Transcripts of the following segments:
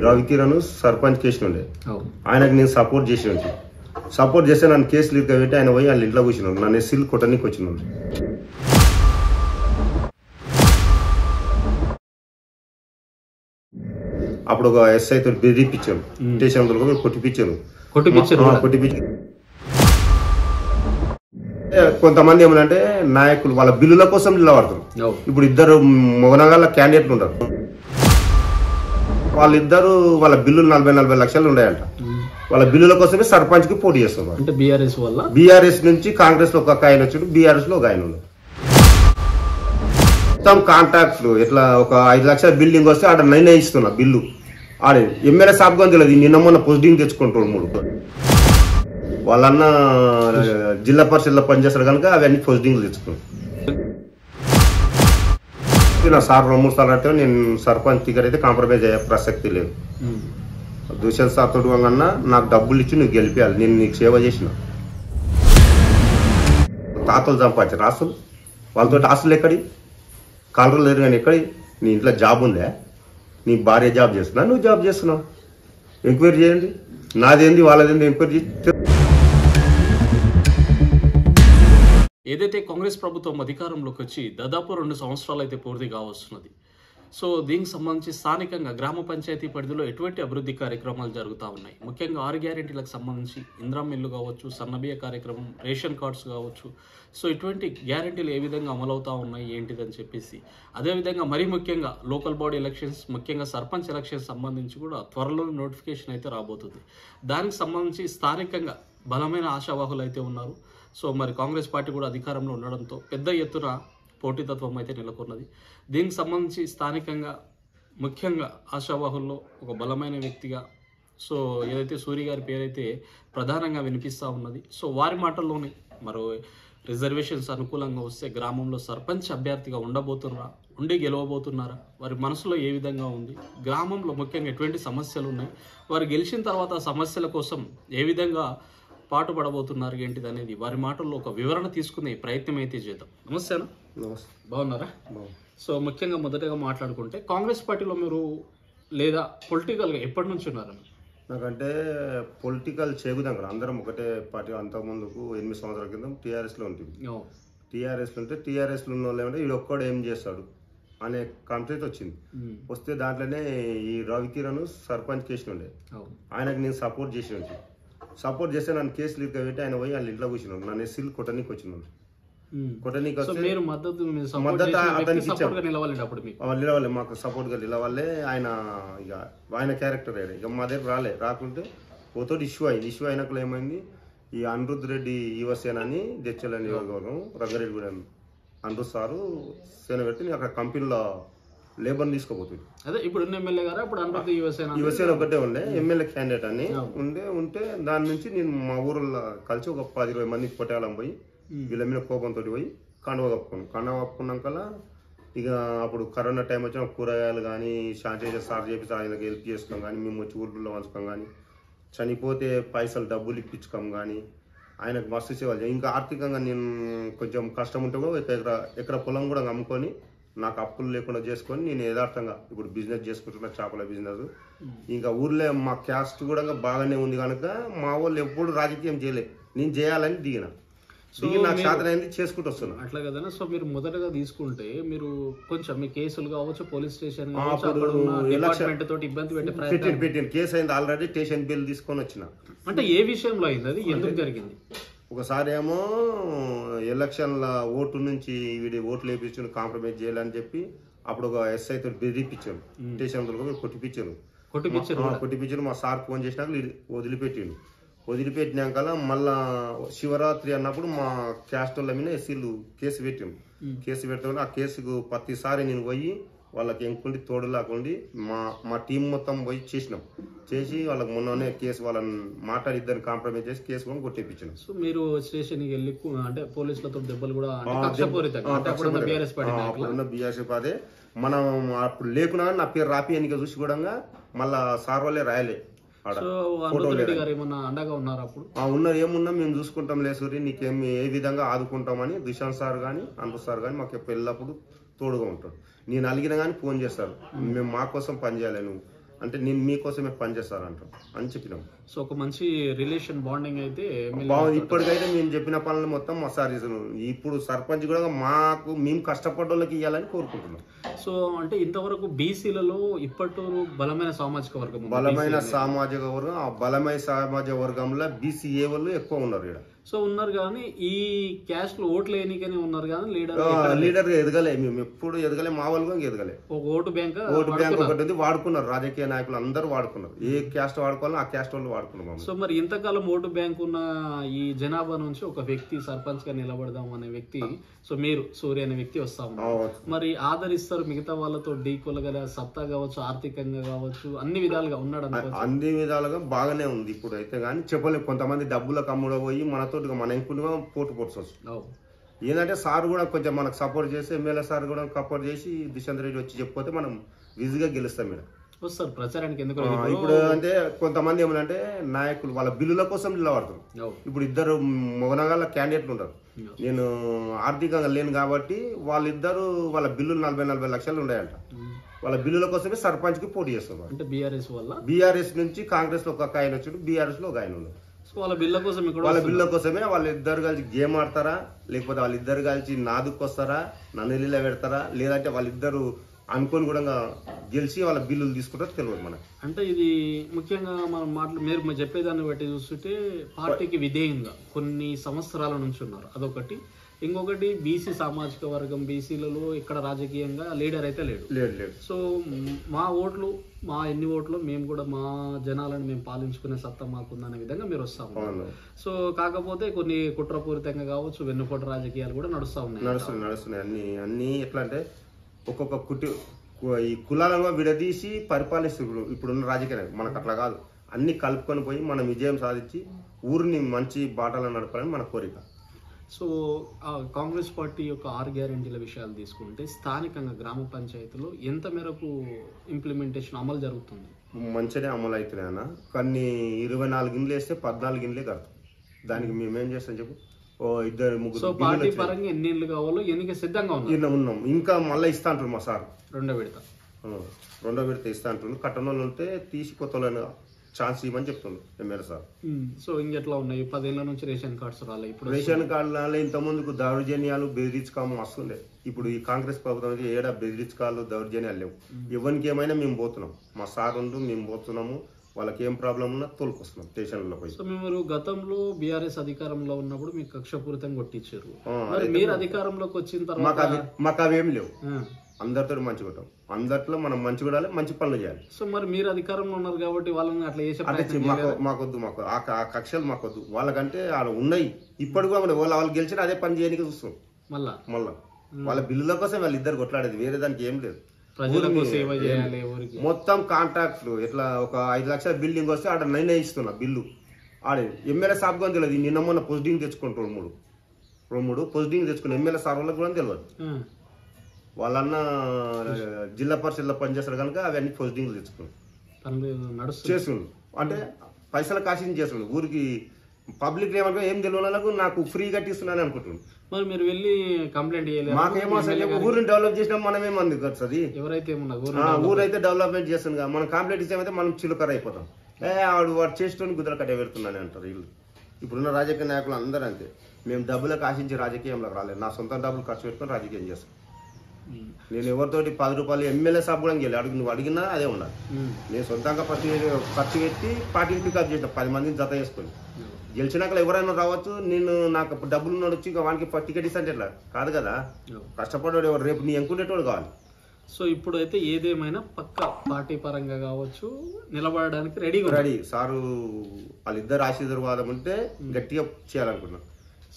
రవికిరణ్ సర్పంచ్ కేసుండే ఆయనకు నేను సపోర్ట్ చేస్తే నన్ను కేసులు పెట్టి ఆయన పోయి వాళ్ళ ఇంట్లో కూర్చున్నాడు. నన్ను ఎస్సీలు కొట్టడానికి వచ్చినాడు. అప్పుడు ఒక ఎస్ఐ తో బెదిరిపించాను, స్టేషన్ కొట్టిపించాను. కొంతమంది ఏమనంటే నాయకులు వాళ్ళ బిల్లుల కోసం నిలబడతారు. ఇప్పుడు ఇద్దరు మొగనగాళ్ళ క్యాండిడేట్లు ఉంటారు. వాళ్ళిద్దరు వాళ్ళ బిల్లులు 40 లక్షలు ఉన్నాయంట. వాళ్ళ బిల్లుల కోసమే సర్పంచ్ కి పోటీ చేస్తున్నారు. అంటే బీఆర్ఎస్ నుంచి కాంగ్రెస్ లో ఒక ఆయన వచ్చాడు, బీఆర్ఎస్ లో ఒక ఆయన ఉన్నాడు. మొత్తం కాంట్రాక్ట్లు ఇట్లా ఒక 5 లక్షల బిల్డింగ్ వస్తే ఆడ నిర్ణయిస్తున్నా బిల్లు ఆడ ఎమ్మెల్యే సాబ్ గా తెలియదు. నిన్న మొన్న పోస్టింగ్ తెచ్చుకుంటాడు 3. వాళ్ళన్న జిల్లా పరిషత్లో పనిచేస్తారు కనుక అవన్నీ పోస్టింగ్లు తెచ్చుకున్నాను. నా సార్ 2-3 సార్లు అంటే నేను సర్పంచ్ టికెట్ అయితే కాంప్రమైజ్ అయ్యే ప్రసక్తి లేదు. దుష్యంత్ సార్ తోడు అన్నా నాకు డబ్బులు ఇచ్చి నువ్వు గెలిపించాలి, నేను నీకు సేవ చేసిన. తాతలు సంపాదించారు ఆస్తులు, వాళ్ళతో ఆస్తులు ఎక్కడి కాలరు లేరు కానీ ఎక్కడి. నీ ఇంట్లో జాబ్ ఉందా? నీ భార్య జాబ్ చేస్తున్నా, నువ్వు జాబ్ చేస్తున్నావు. ఎంక్వైరీ చేయండి, నాదేంది వాళ్ళదేంది ఎంక్వైరీ చేయండి. ఏదైతే కాంగ్రెస్ ప్రభుత్వం అధికారంలోకి వచ్చి దాదాపు 2 సంవత్సరాలు అయితే పూర్తి కావస్తున్నది. సో దీనికి సంబంధించి స్థానికంగా గ్రామ పంచాయతీ పరిధిలో ఎటువంటి అభివృద్ధి కార్యక్రమాలు జరుగుతూ ఉన్నాయి? ముఖ్యంగా 6 గ్యారెంటీలకు సంబంధించి ఇందిరమ్మ ఇల్లు కావచ్చు, సన్నబియ్య కార్యక్రమం, రేషన్ కార్డ్స్ కావచ్చు. సో ఇటువంటి గ్యారెంటీలు ఏ విధంగా అమలవుతూ ఉన్నాయి ఏంటిదని చెప్పేసి, అదేవిధంగా మరీ ముఖ్యంగా లోకల్ బాడీ ఎలక్షన్స్, ముఖ్యంగా సర్పంచ్ ఎలక్షన్స్ సంబంధించి కూడా త్వరలో నోటిఫికేషన్ అయితే రాబోతుంది. దానికి సంబంధించి స్థానికంగా బలమైన ఆశావాహులు అయితే ఉన్నారు. సో మరి కాంగ్రెస్ పార్టీ కూడా అధికారంలో ఉండడంతో పెద్ద ఎత్తున పోటీతత్వం అయితే నెలకొన్నది. దీనికి సంబంధించి స్థానికంగా ముఖ్యంగా ఆశావాహుల్లో ఒక బలమైన వ్యక్తిగా సో ఏదైతే సూర్య గారి పేరైతే ప్రధానంగా వినిపిస్తూ ఉన్నది. సో వారి మాటల్లోనే మరో రిజర్వేషన్స్ అనుకూలంగా వస్తే గ్రామంలో సర్పంచ్ అభ్యర్థిగా ఉండి గెలవబోతున్నారా? వారి మనసులో ఏ విధంగా ఉంది? గ్రామంలో ముఖ్యంగా ఎటువంటి సమస్యలు ఉన్నాయి? వారు గెలిచిన తర్వాత ఆ సమస్యల కోసం ఏ విధంగా పాటుపడబోతున్నారు ఏంటిది అనేది వారి మాటల్లో ఒక వివరణ తీసుకునే ప్రయత్నం అయితే చేద్దాం. నమస్తేనా? బాగున్నారా? సో ముఖ్యంగా మొదటగా మాట్లాడుకుంటే కాంగ్రెస్ పార్టీలో మీరు లేదా పొలిటికల్గా ఎప్పటి నుంచి ఉన్నారు? నాకంటే పొలిటికల్ చేగుదాం కదా, అందరం ఒకటే పార్టీ. అంతకుముందుకు 8 సంవత్సరాల క్రితం టీఆర్ఎస్లో ఉంటుంది. టీఆర్ఎస్లో ఉంటే టీఆర్ఎస్లో ఉన్న వాళ్ళు ఏమంటే వీడు ఒక్కడు ఏం చేస్తాడు అనే కాన్సెప్ట్ వచ్చింది. వస్తే దాంట్లోనే ఈ రవికిరణ్ సర్పంచ్ కేసుండే ఆయనకు నేను సపోర్ట్ చేస్తే నన్ను కేసులు పెట్టి ఆయన పోయి వాళ్ళ ఇంట్లో కూర్చున్నాడు. నన్ను ఎస్సీలు కొట్టడానికి వచ్చినాడు. కొట్టడానికి వస్తే మద్దతు అతనికి నిలవాలి, మాకు సపోర్ట్ గా నిలవాలే. ఆయన క్యారెక్టర్ ఇక మా దగ్గర రాకుంటే ఓతో ఇష్యూ అయినప్పుడు ఏమైంది, ఈ అనిరుద్ రెడ్డి యువసేన అని జడ్చల నియోజకవర్గం రంగారెడ్డి కూడా అనిరుద్ సారు సేన పెట్టి అక్కడ కంపెనీలో లేబర్ తీసుకోపోతుంది. అదే ఇప్పుడు ఎమ్మెల్యే గారు అప్పుడు యువసేన ఒకటే ఉండే ఎమ్మెల్యే క్యాండిడేట్ అని ఉంటే దాని నుంచి నేను మా ఊర్లో కలిసి ఒక 10-20 మంది కొట్టాలం పోయి వీళ్ళ మీద కోపంతో పోయి కండవ కప్పుకున్నాక ఇక అప్పుడు కరోనా టైం వచ్చిన కూరగాయలు కానీ శానిటైజర్ సార్ చేసి ఆయనకు హెల్ప్ చేసుకోం కానీ, మేము వచ్చి ఊర్లో వంచుకోం కానీ, చనిపోతే పైసలు డబ్బులు ఇప్పించుకోం కానీ ఆయనకు మస్తు సేవలు. ఇంకా ఆర్థికంగా నేను కొంచెం కష్టం ఉంటే కూడా ఎకరా పొలం కూడా అమ్ముకొని నాకు అప్పులు లేకుండా చేసుకొని నేను యథార్థంగా ఇప్పుడు బిజినెస్ చేసుకుంటున్నా, చేపల బిజినెస్. ఇంకా ఊర్లో మా క్యాస్ట్ కూడా బాగానే ఉంది కనుక మా వాళ్ళు ఎప్పుడు రాజకీయం చేయలేదు, నేను చేయాలని దిగిన నాకు శాతం అయింది చేసుకుంటూ వస్తున్నా. అట్లా కదా. సో మీరు మొదటగా తీసుకుంటే మీరు కొంచెం మీ కేసులు కావచ్చు, పోలీస్ స్టేషన్ ఇబ్బంది పెట్టిన కేసు అయింది ఆల్రెడీ. స్టేషన్ బిల్ తీసుకొని వచ్చిన. అంటే ఏ విషయంలో అయింది, అది ఎందుకు జరిగింది? ఒకసారి ఏమో ఎలక్షన్ల ఓటు నుంచి వీడి ఓట్లు వేయించుకుని కాంప్రమైజ్ చేయాలని చెప్పి అప్పుడు ఒక ఎస్ఐ తో బెదిరిపించాను, స్టేషన్ కొట్టిపించాను. మా సార్ ఫోన్ చేసినాక వదిలిపెట్టినాక మళ్ళా శివరాత్రి అన్నప్పుడు మా క్యాస్ట్ వాళ్ళ మీద ఎస్సీలు కేసు పెట్టాను. ఆ కేసుకు ప్రతిసారి నేను పోయి వాళ్ళకి ఎంకుండి తోడు లేకుండి మా టీం మొత్తం పోయి చేసి వాళ్ళకి మొన్ననే కేసు వాళ్ళని మాట్లాడి ఇద్దరిని కాంప్రమైజ్ చేసి కేసు కూడా కొట్టిపించాను. సో మీరు స్టేషన్కి వెళ్ళి అంటే పోలీసులతో దెబ్బలు కూడా బీఆర్ఎస్ పాదే మనం అప్పుడు లేకున్నా నా పేరు రాపి ఎన్నిక చూసి కూడా మళ్ళా సార్ వాళ్ళే రాయలే. ఉన్నారు, ఏమున్నా మేము చూసుకుంటాం లేసూరి, నీకేం ఏ విధంగా ఆదుకుంటామని దుష్యంత్ సార్ కానీ అనిరుద్ సార్ కానీ మాకు ఎల్లప్పుడు తోడుగా ఉంటాడు. నేను అలిగిన కానీ ఫోన్ చేస్తారు, మేము మా కోసం పనిచేయాలి నువ్వు అంటే నేను మీకోసమే పనిచేస్తారంటాం అని చెప్పినాం. సో ఒక మంచి రిలేషన్ బాండింగ్ అయితే బాగుంది. ఇప్పటికైతే మేము చెప్పిన పనులు మొత్తం మా సార్ చేస్తున్నాం. ఇప్పుడు సర్పంచ్ కూడా మేము కష్టపడ్డ వాళ్ళకి ఇవ్వాలని కోరుకుంటున్నాం. సో అంటే ఇంతవరకు బీసీలలో ఇప్పటి బలమైన సామాజిక వర్గం ఉంది. బలమైన సామాజిక వర్గం, ఆ బలమైన సామాజిక వర్గంలో బీసీఏ వాళ్ళు ఎక్కువ ఉన్నారు ఇక్కడ. సో ఉన్నారు కానీ ఈ క్యాస్ట్ లో ఓట్లు వేయనికనే ఉన్నారు కానీ లీడర్ ఎదగలే, మేము ఎప్పుడు ఎదగలే, మా వాళ్ళు ఎదగలే. ఒక ఓటు బ్యాంక్ ఒకటి ఉంది, వాడుకున్నారు. రాజకీయ నాయకులు అందరూ వాడుకున్నారు. ఏ క్యాస్ట్ వాడుకోవాలో ఆ క్యాస్ట్ వాళ్ళు వాడుకున్నారు. సో మరి ఇంతకాలం ఓటు బ్యాంక్ ఉన్న ఈ జనాభా నుంచి ఒక వ్యక్తి సర్పంచ్ గా నిలబడదాం అనే వ్యక్తి, సో మీరు సూర్య అనే వ్యక్తి వస్తా ఉన్నారు. మరి ఆదరిస్తారు మిగతా వాళ్ళతో డీకొలగల సత్తా కావచ్చు, ఆర్థికంగా కావచ్చు, అన్ని విధాలుగా ఉన్నాడు అనుకోవచ్చు. అన్ని విధాలుగా బాగానే ఉంది. ఇప్పుడు అయితే కానీ చెప్పలేము. కొంతమంది డబ్బులకు అమ్ముడు పోయి మనతో మన ఇంకులుగా పోటు పొడుచవచ్చు. ఏంటంటే సార్ కూడా కొంచెం మనకు సపోర్ట్ చేసి, ఎమ్మెల్యే సార్ కూడా సపోర్ట్ చేసి దిశాంత్ రెడ్డి వచ్చి చెప్పితే మనం ఈజీగా గెలుస్తాం మేడం. వస్తారు ప్రచారానికి. ఎందుకు ఇప్పుడు అంటే కొంతమంది ఏమంటే నాయకులు వాళ్ళ బిల్లుల కోసం నిలబడతారు. ఇప్పుడు ఇద్దరు మొగనగాళ్ళ క్యాండిడేట్లు ఉంటారు. నేను ఆర్థికంగా లేను కాబట్టి వాళ్ళిద్దరు వాళ్ళ బిల్లులు 40-40 లక్షలు ఉన్నాయంట. వాళ్ళ బిల్లుల కోసమే సర్పంచ్ కి పోటీ చేస్తున్నారు. అంటే బీఆర్ఎస్ వల్ల, బీఆర్ఎస్ నుంచి కాంగ్రెస్ లో ఒక ఆయన వచ్చాడు, బీఆర్ఎస్ లో ఒక ఆయన ఉన్నారు. వాళ్ళ బిల్ల కోసం, వాళ్ళ బిల్ల కోసమే వాళ్ళిద్దరు కలిసి గేమ్ ఆడతారా, లేకపోతే వాళ్ళిద్దరు కలిసి నాదుకొస్తారా, నన్ను పెడతారా, లేదంటే వాళ్ళిద్దరు అనుకోని కూడా గెలిచి వాళ్ళ బిల్లులు తీసుకుంటారో తెలియదు మనకు. అంటే ఇది ముఖ్యంగా మనం మీరు చెప్పేదాన్ని బట్టి చూస్తుంటే పార్టీకి విధేయంగా కొన్ని సంవత్సరాల నుంచి ఉన్నారు, అదొకటి. ఇంకొకటి బీసీ సామాజిక వర్గం, బీసీలలో ఇక్కడ రాజకీయంగా లీడర్ అయితే లేడు. సో మా ఓట్లు, మా ఎన్ని ఓట్లు మేము కూడా మా జనాలను మేము పాలించుకునే సత్తా మాకుందనే విధంగా మీరు వస్తా ఉన్నారు. సో కాకపోతే కొన్ని కుట్రపూరితంగా కావచ్చు, వెన్నుపోటు రాజకీయాలు కూడా నడుస్తున్నాయి. అన్ని ఎట్లా అంటే ఒక్కొక్క ఈ కులాలను విడదీసి పరిపాలిస్తున్నారు ఇప్పుడున్న రాజకీయాలు. మనకు అట్లా కాదు, అన్ని కలుపుకొని పోయి మనం విజయం సాధించి ఊరిని మంచి బాటలో నడపాలని మన కోరిక. సో కాంగ్రెస్ పార్టీ యొక్క 6 గ్యారెంటీల విషయాలు తీసుకుంటే స్థానికంగా గ్రామ పంచాయతీలో ఎంత మేరకు ఇంప్లిమెంటేషన్ అమలు జరుగుతుంది? మంచిగానే అమలు అవుతున్నాయి అన్న. కానీ 24 ఇండ్లు వేస్తే 14 ఇండ్లే కడతాం. దానికి మేమేం చేస్తాం చెప్పు, ఇద్దరు ముగ్గురు. సో పార్టీ పరంగా ఎన్ని ఇళ్ళు కావాలో ఎన్నిక సిద్ధంగా ఉన్నాం. ఇంకా మళ్ళీ ఇస్తా అంటారు మా సార్. రెండో విడత ఇస్తా అంటున్నారు. కట్టనోళ్ళు ఉంటే తీసి కొత్త ఛాన్స్ ఇవ్వమని చెప్తుంది ఎమ్మెల్యే సార్. సో ఇంకెట్లా ఉన్నాయి? 10 ఏళ్ల నుంచి రేషన్ కార్డ్స్ రాలే. ఇప్పుడు రేషన్ కార్డులు ఇంత ముందుకు దౌర్జన్యాలు, బెదిరించుకాము వస్తుండే. ఇప్పుడు ఈ కాంగ్రెస్ ప్రభుత్వం అయితే ఏడా బెదిరించుకాలు, దౌర్జన్యాలు లేవు. ఎవరికి ఏమైనా మేము పోతున్నాం, మా సార్ ఉండు మేము పోతున్నాము. వాళ్ళకి ఏం ప్రాబ్లం ఉన్నా తోలుకొస్తున్నాం స్టేషన్లో పోయి. సో మీరు గతంలో బీఆర్ఎస్ అధికారంలో ఉన్నప్పుడు మీకు కక్షపూరితంగా కొట్టించారు. మీరు అధికారంలోకి వచ్చిన తర్వాత మాకు అవేం లేవు. అందరితో మంచిగా ఉంటాం. అందరిలో మనం మంచిగా ఉండాలి, మంచి పనులు చేయాలి. సో మరి మీరు అధికారంలో ఉన్నారు కాబట్టి వాళ్ళని అట్లా చేసే మాకొద్దు. ఆ కక్షలు మాకొద్దు. వాళ్ళకంటే వాళ్ళు ఉన్నాయి ఇప్పటికి కూడా. వాళ్ళు గెలిచిన అదే పని చేయడానికి చూస్తాం. మళ్ళా వాళ్ళ బిల్లుల కోసం వాళ్ళు ఇద్దరు కొట్లాడేది, వేరే దానికి ఏం లేదు. మొత్తం కాంట్రాక్ట్లు ఎట్లా ఒక 5 లక్షల బిల్డింగ్ వస్తే ఆడ నిర్ణయిస్తున్నా బిల్లు ఆడే ఎమ్మెల్యే సాబ్ కూడా తెలియదు. నిన్న మొన్న పోస్టింగ్ తెచ్చుకుంటారు 3 పోస్టింగ్ తెచ్చుకుని ఎమ్మెల్యే సార్ వాళ్ళకి కూడా తెలియదు. వాళ్ళన్న జిల్లా పరిషత్లో పనిచేస్తారు కనుక అవన్నీ పోస్టింగ్లు తెచ్చుకున్నాం చేస్తుండ్రు. అంటే పైసలు కాసి చేస్తుండ్రు. ఊరికి పబ్లిక్ ఏమనుకో ఏం తెలియదు, నాకు ఫ్రీ కట్టిస్తున్నాను అనుకుంటున్నాను. మరి మీరు వెళ్ళి కంప్లైంట్ చేయలేదు? మాకేమో ఊరిని డెవలప్ చేసినా మనమేం అందుకు వస్తుంది. ఎవరైతే ఊరైతే డెవలప్మెంట్ చేస్తుంది కదా, మనం కంప్లైంట్ ఇచ్చామైతే మనం చిలుకర అయిపోతాం. వాడు చేసేటోని గుద్దలు కట్టే పెడుతున్నాను అంటారు వీళ్ళు. ఇప్పుడున్న రాజకీయ నాయకులు అందరూ అంతే. మేము డబ్బులకు ఆశించి రాజకీయంలోకి రాలేదు. నా సొంత డబ్బులు ఖర్చు పెట్టుకుని రాజకీయం చేస్తాను. నేను ఎవరితోటి 10 రూపాయలు ఎమ్మెల్యే సాబ్ కూడా వెళ్ళి నువ్వు అడిగినా అదే ఉండాలి. నేను సొంతంగా ఖర్చు పెట్టి పార్టీని పికప్ చేసిన 10 మందిని జత చేసుకొని గెలిచినాక ఎవరైనా రావచ్చు. నేను నాకు డబ్బులు నడిచి వానికి టికెట్ ఇస్తాను ఎట్లా కాదు కదా. కష్టపడేవాడు ఎవరు, రేపు నీ ఎంకునేటోడు కావాలి. సో ఇప్పుడైతే ఏదేమైనా పక్క పార్టీ పరంగా కావచ్చు నిలబడడానికి రెడీ. సారు వాళ్ళిద్దరు ఆశీర్వాదం ఉంటే గట్టిగా చేయాలనుకున్నాం.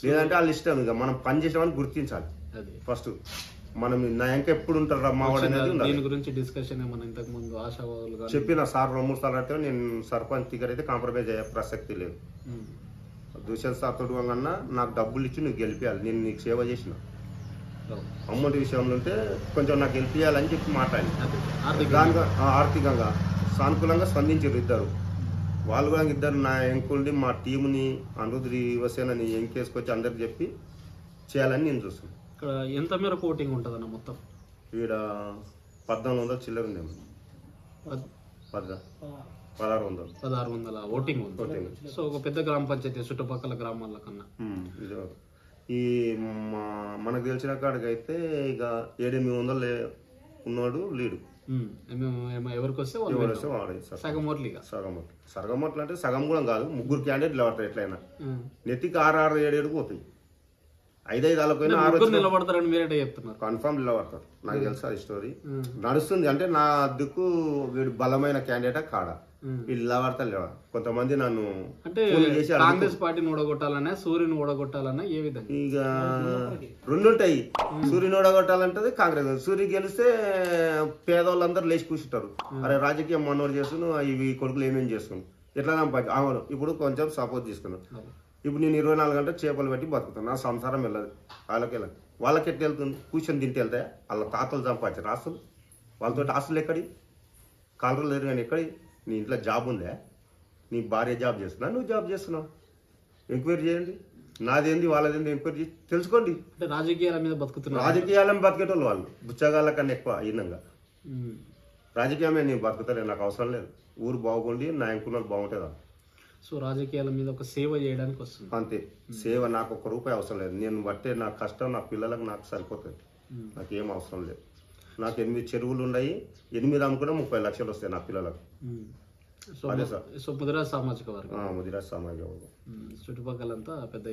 లేదంటే వాళ్ళ ఇష్టం. ఇక మనం పని చేసామని గుర్తించాలి ఫస్ట్. మనం నా ఇంకా ఎప్పుడు ఉంటారు రమ్మవాడు అనేది. దీని గురించి డిస్కషన్ ఏమన్నా ఇంతకు ముందు ఆశావాదులు చెప్పిన సార్ 2-3 సార్లు అంటే నేను సర్పంచ్ టికెట్ అయితే కాంప్రమైజ్ అయ్యే ప్రసక్తి లేదు. దుష్యంత్ సార్ తోడు అన్నా నాకు డబ్బులు ఇచ్చి నువ్వు గెలిపించాలి, నేను నీకు సేవ చేసిన అమౌంట్ విషయంలో ఉంటే కొంచెం నాకు గెలిపించాలని చెప్పి మాట్లాడి దానిగా ఆర్థికంగా సానుకూలంగా స్పందించారు ఇద్దరు. వాళ్ళు కూడా ఇద్దరు నా ఎంకుల్ని మా టీంని అనురుద్రి యువసేనని ఎంకేసుకొచ్చి అందరికి చెప్పి చేయాలని నేను చూస్తున్నాను. ఇక్కడ ఎంత మేర కోటింగ్ ఉంటుందన్న మొత్తం? ఈడ 1400 చిల్లర ఉండేమో. 1600 ఓటింగ్ ఉంది. సో ఒక పెద్ద గ్రామ పంచాయతీ చుట్టుపక్కల గ్రామాల కన్నా ఈ మనకు తెలిసిన కాడికైతే ఇక 700 ఉన్నాడు లీడు. ఎవరికి వస్తే సగం ఓట్లు సగం ఓట్లు అంటే సగం కూడా కాదు, 3 క్యాండిడేట్లు పడతారు ఎట్లయినా. నెత్తికి 6, 7 పోతాయి. 5 వాళ్ళకైనా 6 నిలబడతారని మీరే చెప్తున్నారు. కన్ఫర్మ్ నిలబడతారు, నాకు తెలుసు అది స్టోరీ నడుస్తుంది. అంటే నా దిక్కు వీడు బలమైన క్యాండిడేట్ కాడ వీళ్ళు నిలబడతారు లేవా. కొంతమంది నన్ను అంటే కాంగ్రెస్ పార్టీని ఓడగొట్టాలన్నా సూర్యుని ఓడగొట్టాలన్నా ఏ విధంగా ఇక 2 ఉంటాయి. సూర్యుని ఓడగొట్టాలంటది కాంగ్రెస్. సూర్య గెలిస్తే పేదవాళ్ళందరూ లేచి కూర్చుంటారు, అరే రాజకీయం మనోడు చేస్తున్నాను, ఇవి కొడుకులు ఏమేమి చేస్తున్నాను ఎట్లా అవును. ఇప్పుడు కొంచెం సపోర్ట్ తీసుకున్నాను. ఇప్పుడు నేను 24 గంటలు చేపలు పెట్టి బతుకుతాను, నా సంసారం వెళ్ళదు. వాళ్ళకి ఎట్లా వెళ్తుంది? కూర్చొని తింటే వెళ్తాయా? వాళ్ళ తాతలు సంపాదించారు ఆస్తులు, వాళ్ళతో ఆస్తులు ఎక్కడి? కాలరు లేరు కానీ ఎక్కడి? నీ ఇంట్లో జాబ్ ఉందా? నీ భార్య జాబ్ చేస్తున్నా, నువ్వు జాబ్ చేస్తున్నావు, ఎంక్వైరీ చేయండి. నాదేంది వాళ్ళదేంది ఎంక్వైరీ చేసి తెలుసుకోండి. అంటే రాజకీయాల మీద బతుకుతున్నారు. రాజకీయాలను బతికేటోళ్ళు వాళ్ళు బుచ్చగాళ్ళ కన్నా ఎక్కువ ఈనంగా. రాజకీయమే నేను బతుకుతలేదు, నాకు అవసరం లేదు. ఊరు బాగుండి నా ఎంకున్నోళ్ళు బాగుంటుందా. సో రాజకీయాల మీద ఒక సేవ చేయడానికి వస్తుంది అంతే. సేవ నాకు ₹1 అవసరం లేదు. నేను బట్టే నా కష్టం నా పిల్లలకు నాకు సరిపోతుంది, నాకేం అవసరం లేదు. నాకు 8 చెరువులు ఉన్నాయి, 8 అమ్ముకున్నా 30 లక్షలు వస్తాయి నా పిల్లలకు. అదే సార్. సో ముదిరాజ్ సామాజిక వర్గం. ముదిరాజ్ సామాజిక వర్గం చుట్టుపక్కలంతా పెద్ద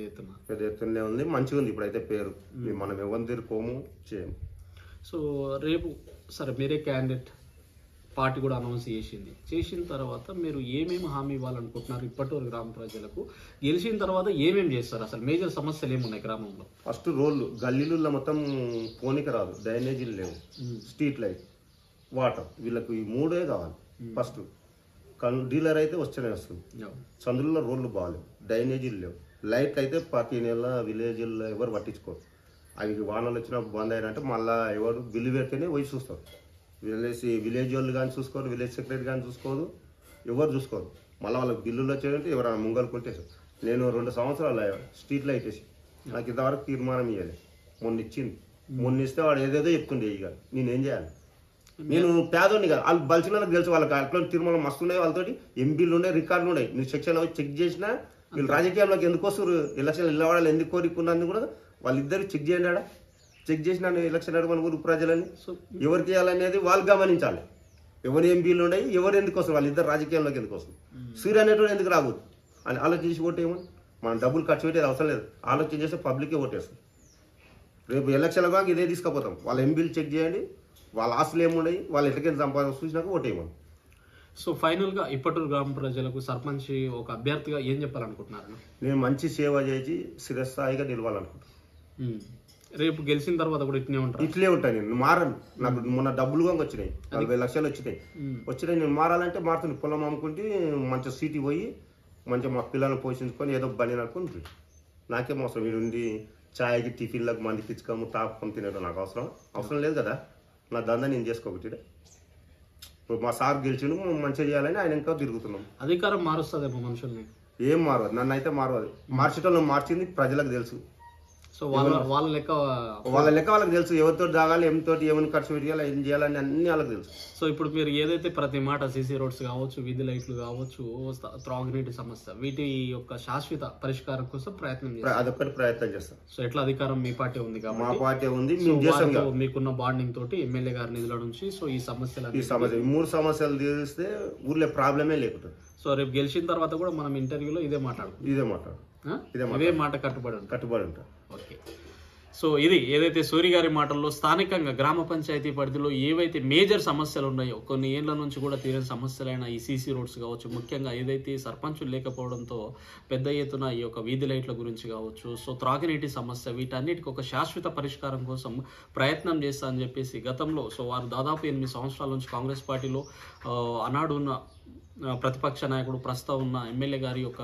ఎత్తునే ఉంది, మంచిగా ఉంది. ఇప్పుడైతే పేరు మనం ఎవరి తిరుకోము చేయము. సో రేపు సరే మీరే క్యాండిడేట్, పార్టీ కూడా అనౌన్స్ చేసిన తర్వాత మీరు ఏమేమి హామీ ఇవ్వాలనుకుంటున్నారు ఇప్పటివరకు గ్రామ ప్రజలకు? గెలిచిన తర్వాత ఏమేమి చేస్తారు? అసలు మేజర్ సమస్యలు ఏమున్నాయి గ్రామంలో? ఫస్ట్ రోడ్లు, గల్లీలలో మొత్తం పోనీకి రాదు, డ్రైనేజీలు లేవు, స్ట్రీట్ లైట్, వాటర్, వీళ్ళకు ఈ 3 కావాలి. ఫస్ట్ డీలర్ అయితే వస్తూనే వస్తుంది. చంద్రుల్లో రోడ్లు బాగాలేవు, డ్రైనేజీలు లేవు, లైట్ అయితే ప్రతి నెల విలేజ్లో ఎవరు పట్టించుకోరు. అవి వానలు వచ్చినా బంద్ అయినంటే మళ్ళీ ఎవరు బిల్లు పెడితేనే పోయి చూస్తారు. విలేజ్ వాళ్ళు కానీ చూసుకోరు, విలేజ్ సెక్రటరీ కానీ చూసుకోరు, ఎవరు చూసుకోరు. మళ్ళీ వాళ్ళకి బిల్లులు వచ్చాయంటే ఎవరైనా ముంగలు కొట్టేసారు. నేను 2 సంవత్సరాలు స్ట్రీట్ లైట్ వేసి నాకు ఇంతవరకు తీర్మానం ఇవ్వాలి. మొన్న ఇస్తే వాడు ఏదేదో చెప్తుండే. ఇక నేనేం చేయాలి? నేను పేదోడిని కాదు, వాళ్ళు బలిసినలకు తెలుసు. వాళ్ళకి అట్లా తీర్మానం మస్తున్నాయి, వాళ్ళతోటి ఎంపీలు ఉన్నాయి, రికార్డులు ఉన్నాయి. నువ్వు సెక్షన్లో చెక్ చేసినా వీళ్ళు రాజకీయాల్లోకి ఎందుకు వస్తారు, ఎలక్షన్ నిలబడాలి ఎందుకు కోరుకున్నది కూడా వాళ్ళిద్దరు చెక్ చేయండి. ఆడ చెక్ చేసిన ఎలక్షన్ అడగని ఊరు ప్రజలని ఎవరికి వేయాలనేది వాళ్ళు గమనించాలి. ఎవరు ఎంపీలు ఉన్నాయి, ఎవరు ఎందుకు వస్తారు, వాళ్ళిద్దరు రాజకీయాల్లోకి ఎందుకు వస్తారు, సూర్య అనేటువంటి ఎందుకు రాకూడదు అని ఆలోచించి ఓటేమో. మనం డబ్బులు ఖర్చు పెట్టేది అవసరం లేదు, ఆలోచన చేస్తే పబ్లికే ఓటేస్తాం. రేపు ఎలక్షన్ల బాగా ఇదే తీసుకుపోతాం. వాళ్ళ ఎంపీలు చెక్ చేయండి, వాళ్ళ ఆస్తులు ఏమున్నాయి, వాళ్ళు ఎట్లకైనా సంపాదన చూసినాక ఓటేయమని. సో ఫైనల్గా ఇప్పటి గ్రామ ప్రజలకు సర్పంచ్ ఒక అభ్యర్థిగా ఏం చెప్పాలనుకుంటున్నారు? నేను మంచి సేవ చేసి స్థిరస్థాయిగా నిలవాలనుకుంటున్నాను. రేపు గెలిచిన తర్వాత కూడా ఇట్లే ఉంటాను. నేను మారను. నాకు మొన్న డబ్బులు కూడా వచ్చినాయి, 40 లక్షలు వచ్చినాయి. నేను మారాలంటే మారుతుంది. పొలం అమ్ముకుంటే మంచి సీటీ పోయి మంచిగా మా పిల్లలను పోషించుకొని ఏదో బండి నడుపుకుంటుంది. నాకేం అవసరం వీడుండి ఛాయ్కి టిఫిన్లకు మందికి ఇచ్చుకోము తాపుకొని తినడం నాకు అవసరం లేదు కదా. నా దందా నేను చేసుకోకటి. ఇప్పుడు మా సార్ గెలిచిండు, మంచిగా చేయాలని ఆయన ఇంకా తిరుగుతున్నాం. అధికారం మారుస్తుందేమో మనుషుల్ని. ఏం మారదు, నన్ను అయితే మారదు. మార్చేటోళ్ళు మార్చింది ప్రజలకు తెలుసు. సో వాళ్ళ లెక్క వాళ్ళకి తెలుసు, ఎవరితో తాగాలి, ఏమితోటి ఏమైనా ఖర్చు పెట్టాలి, ఏం చేయాలని అన్ని వాళ్ళకి తెలుసు. సో ఇప్పుడు మీరు ఏదైతే ప్రతి మాట సీసీ రోడ్స్ కావచ్చు, వీధి లైట్లు కావచ్చు, త్రాగునీటి సమస్య, వీటి యొక్క శాశ్వత పరిష్కారం కోసం అదొక్కటి ప్రయత్నం చేస్తాం. సో ఎట్లా అధికారం మీ పార్టీ ఉంది కాబట్టి, మా పార్టీ ఉంది, మీకున్న బాండింగ్ తోటి ఎమ్మెల్యే గారి నిధుల నుంచి సో ఈ 3 సమస్యలు తీరిస్తే ఊర్లో ప్రాబ్లమే లేకుండా. సో రేపు గెలిచిన తర్వాత కూడా మనం ఇంటర్వ్యూలో ఇదే మాట కట్టుబడి ఉంటాం. ఓకే. సో ఇది ఏదైతే సూరి గారి మాటల్లో స్థానికంగా గ్రామ పంచాయతీ పరిధిలో ఏవైతే మేజర్ సమస్యలు ఉన్నాయో, కొన్ని ఏళ్ల నుంచి కూడా తీరని సమస్యలైన ఈ సీసీ రోడ్స్ కావచ్చు, ముఖ్యంగా ఏదైతే సర్పంచులు లేకపోవడంతో పెద్ద ఎత్తున ఈ యొక్క వీధి లైట్ల గురించి కావచ్చు, సో త్రాగునీటి సమస్య, వీటన్నిటికీ ఒక శాశ్వత పరిష్కారం కోసం ప్రయత్నం చేస్తా అని చెప్పేసి గతంలో సో వారు దాదాపు 8 సంవత్సరాల నుంచి కాంగ్రెస్ పార్టీలో ఆనాడు ఉన్న ప్రతిపక్ష నాయకుడు, ప్రస్తుతం ఉన్న ఎమ్మెల్యే గారి యొక్క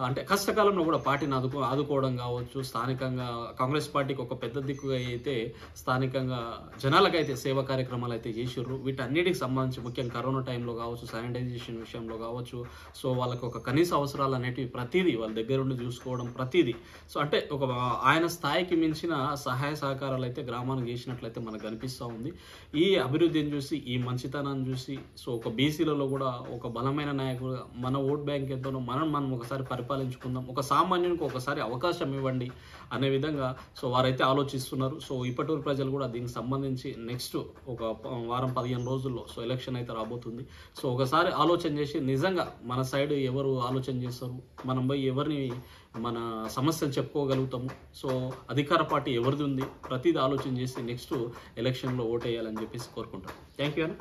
అంటే కష్టకాలంలో కూడా పార్టీని ఆదుకోవడం కావచ్చు, స్థానికంగా కాంగ్రెస్ పార్టీకి ఒక పెద్ద దిక్కుగా అయితే స్థానికంగా జనాలకైతే సేవా కార్యక్రమాలు అయితే చేసిర్రు. వీటన్నిటికి సంబంధించి ముఖ్యంగా కరోనా టైంలో కావచ్చు, శానిటైజేషన్ విషయంలో కావచ్చు, సో వాళ్ళకి ఒక కనీస అవసరాలు అనేటివి ప్రతిదీ వాళ్ళ దగ్గర ఉండి చూసుకోవడం ప్రతిదీ. సో అంటే ఒక ఆయన స్థాయికి మించిన సహాయ సహకారాలు అయితే గ్రామానికి చేసినట్లయితే మనకు కనిపిస్తూ ఉంది. ఈ అభివృద్ధిని చూసి, ఈ మంచితనాన్ని చూసి, సో ఒక బీసీలలో కూడా ఒక బలమైన నాయకుడు, మన ఓట్ బ్యాంక్ ఎంతనో మనం ఒకసారి పరిపాలించుకుందాం, ఒక సామాన్యునికి ఒకసారి అవకాశం ఇవ్వండి అనే విధంగా సో వారైతే ఆలోచిస్తున్నారు. సో ఇప్పటివరకు ప్రజలు కూడా దీనికి సంబంధించి నెక్స్ట్ ఒక వారం 15 రోజుల్లో సో ఎలక్షన్ అయితే రాబోతుంది. సో ఒకసారి ఆలోచన చేసి నిజంగా మన సైడ్ ఎవరు ఆలోచన చేస్తారు, మనం పోయి ఎవరిని మన సమస్యలు చెప్పుకోగలుగుతాము, సో అధికార పార్టీ ఎవరిది ఉంది, ప్రతిదీ ఆలోచన చేసి నెక్స్ట్ ఎలక్షన్లో ఓటేయాలని చెప్పేసి కోరుకుంటాను. థ్యాంక్ యూ అన్న.